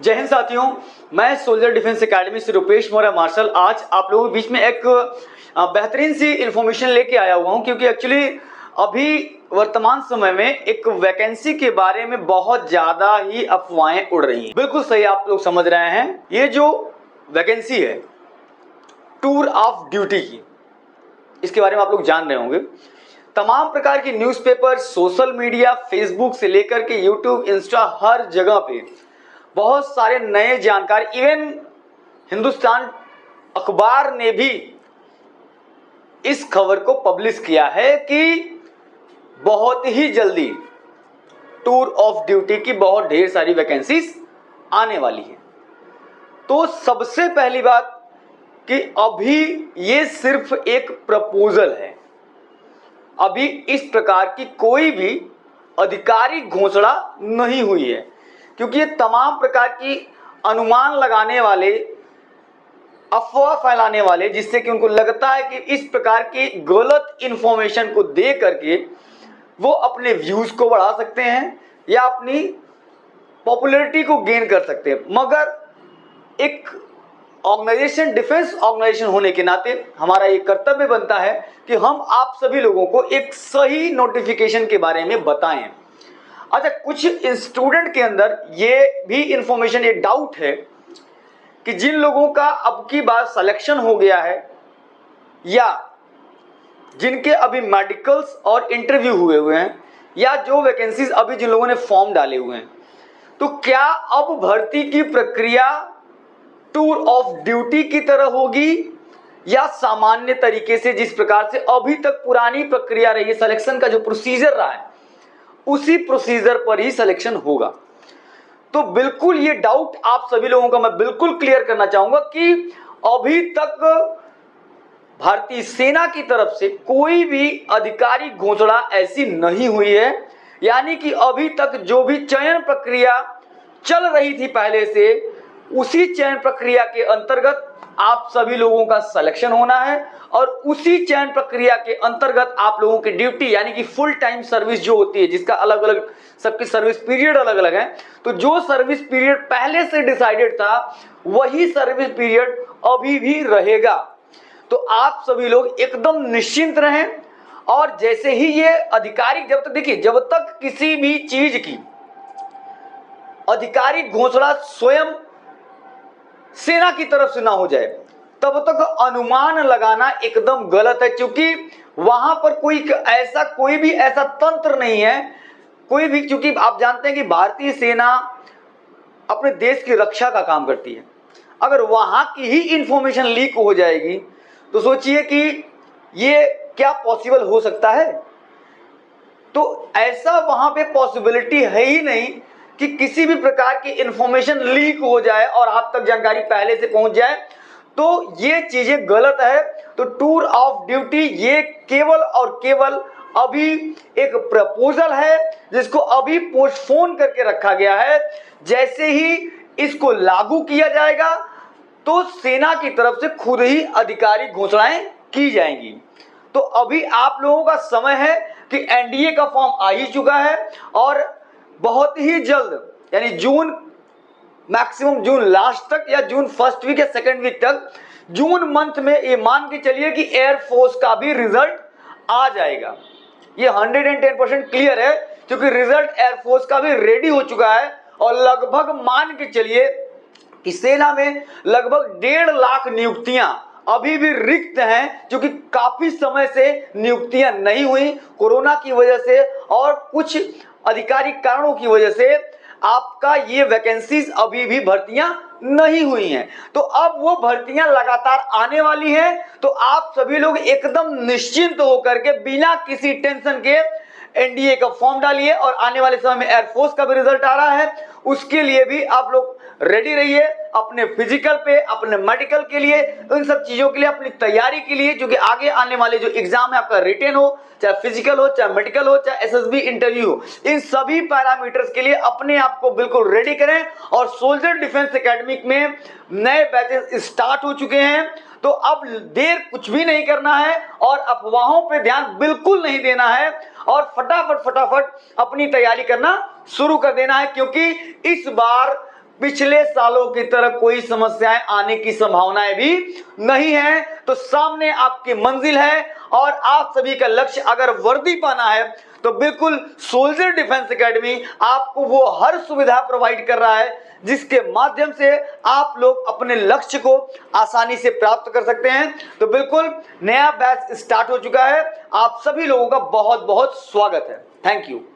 जय हिंद साथियों, मैं सोल्जर डिफेंस एकेडमी से रुपेश मौर्य मार्शल आज आप लोगों के बीच में एक बेहतरीन सी इंफॉर्मेशन लेके आया हुआ हूं, क्योंकि एक्चुअली अभी वर्तमान समय में एक वैकेंसी के बारे में बहुत ज्यादा ही अफवाहें उड़ रही हैं। बिल्कुल सही आप लोग समझ रहे हैं। ये जो वैकेंसी है टूर ऑफ ड्यूटी की, इसके बारे में आप लोग जान रहे होंगे। तमाम प्रकार की न्यूज़पेपर, सोशल मीडिया, फेसबुक से लेकर के यूट्यूब, इंस्टा, हर जगह पे बहुत सारे नए जानकारी, इवन हिंदुस्तान अखबार ने भी इस खबर को पब्लिश किया है कि बहुत ही जल्दी टूर ऑफ ड्यूटी की बहुत ढेर सारी वैकेंसीज आने वाली है। तो सबसे पहली बात कि अभी ये सिर्फ एक प्रपोजल है, अभी इस प्रकार की कोई भी आधिकारिक घोषणा नहीं हुई है, क्योंकि ये तमाम प्रकार की अनुमान लगाने वाले, अफवाह फैलाने वाले, जिससे कि उनको लगता है कि इस प्रकार की गलत इंफॉर्मेशन को दे करके वो अपने व्यूज को बढ़ा सकते हैं या अपनी पॉपुलैरिटी को गेन कर सकते हैं। मगर एक ऑर्गेनाइजेशन, डिफेंस ऑर्गेनाइजेशन होने के नाते हमारा ये कर्तव्य बनता है कि हम आप सभी लोगों को एक सही नोटिफिकेशन के बारे में बताएं। अच्छा, कुछ स्टूडेंट के अंदर ये भी इंफॉर्मेशन, ये डाउट है कि जिन लोगों का अब की बार सिलेक्शन हो गया है या जिनके अभी मेडिकल्स और इंटरव्यू हुए हैं या जो वैकेंसीज अभी जिन लोगों ने फॉर्म डाले हुए हैं, तो क्या अब भर्ती की प्रक्रिया टूर ऑफ ड्यूटी की तरह होगी या सामान्य तरीके से जिस प्रकार से अभी तक पुरानी प्रक्रिया रही है, सिलेक्शन का जो प्रोसीजर रहा है उसी प्रोसीजर पर ही सिलेक्शन होगा। तो बिल्कुल ये डाउट आप सभी लोगों का मैं बिल्कुल क्लियर करना चाहूंगा कि अभी तक भारतीय सेना की तरफ से कोई भी आधिकारिक घोषणा ऐसी नहीं हुई है। यानी कि अभी तक जो भी चयन प्रक्रिया चल रही थी पहले से, उसी चयन प्रक्रिया के अंतर्गत आप सभी लोगों का सिलेक्शन होना है और उसी चयन प्रक्रिया के अंतर्गत आप लोगों की ड्यूटी, यानी कि फुल टाइम सर्विस जो होती है, जिसका अलग अलग सबकी सर्विस पीरियड अलग अलग है, तो जो सर्विस पीरियड पहले से डिसाइडेड था वही सर्विस पीरियड अभी भी रहेगा। तो आप सभी लोग एकदम निश्चिंत रहें। और जैसे ही ये आधिकारिक, जब तक देखिए, जब तक किसी भी चीज की आधिकारिक घोषणा स्वयं सेना की तरफ से ना हो जाए, तब तक अनुमान लगाना एकदम गलत है, क्योंकि वहां पर कोई भी ऐसा तंत्र नहीं है, कोई भी, क्योंकि आप जानते हैं कि भारतीय सेना अपने देश की रक्षा का काम करती है। अगर वहां की ही इंफॉर्मेशन लीक हो जाएगी तो सोचिए कि ये क्या पॉसिबल हो सकता है। तो ऐसा वहां पे पॉसिबिलिटी है ही नहीं कि किसी भी प्रकार की इंफॉर्मेशन लीक हो जाए और आप तक जानकारी पहले से पहुंच जाए, तो ये चीजें गलत है। तो टूर ऑफ ड्यूटी ये केवल और केवल अभी एक प्रपोजल है, जिसको अभी पोस्टपोन करके रखा गया है। जैसे ही इसको लागू किया जाएगा तो सेना की तरफ से खुद ही आधिकारिक घोषणाएं की जाएंगी। तो अभी आप लोगों का समय है कि एनडीए का फॉर्म आ ही चुका है और बहुत ही जल्द, यानी जून, मैक्सिमम जून लास्ट तक या जून फर्स्ट वीक या सेकेंड वीक तक, जून मंथ में ये मान के चलिए कि एयरफोर्स का भी रिजल्ट आ जाएगा। ये 110% क्लियर है, क्योंकि रिजल्ट एयरफोर्स का भी रेडी हो चुका है और लगभग मान के चलिए कि सेना में लगभग 1.5 लाख नियुक्तियां अभी भी रिक्त हैं, क्योंकि काफी समय से नियुक्तियां नहीं हुई कोरोना की वजह से और कुछ आधिकारिक कारणों की वजह से आपका ये वैकेंसीज अभी भी भर्तियां नहीं हुई हैं। तो अब वो भर्तियां लगातार आने वाली हैं। तो आप सभी लोग एकदम निश्चिंत होकर के बिना किसी टेंशन के एनडीए का फॉर्म डालिए और आने वाले समय में एयरफोर्स का भी रिजल्ट आ रहा है, उसके लिए भी आप लोग रेडी रहिए, अपने फिजिकल पे, अपने मेडिकल के लिए, इन सब चीजों के लिए, अपनी तैयारी के लिए, क्योंकि आगे आने वाले जो एग्जाम है, आपका रिटेन हो, चाहे फिजिकल हो, चाहे मेडिकल हो, चाहे एसएसबी इंटरव्यू हो, इन सभी पैरामीटर्स के लिए अपने आप को बिल्कुल रेडी करें। और सोल्जर डिफेंस एकेडमी में नए बैचेस स्टार्ट हो चुके हैं, तो अब देर कुछ भी नहीं करना है और अफवाहों पे ध्यान बिल्कुल नहीं देना है और फटाफट अपनी तैयारी करना शुरू कर देना है, क्योंकि इस बार पिछले सालों की तरह कोई समस्याएं आने की संभावनाएं भी नहीं है। तो सामने आपकी मंजिल है और आप सभी का लक्ष्य अगर वर्दी पाना है तो बिल्कुल सोल्जर डिफेंस एकेडमी आपको वो हर सुविधा प्रोवाइड कर रहा है जिसके माध्यम से आप लोग अपने लक्ष्य को आसानी से प्राप्त कर सकते हैं। तो बिल्कुल नया बैच स्टार्ट हो चुका है, आप सभी लोगों का बहुत बहुत स्वागत है। Thank you.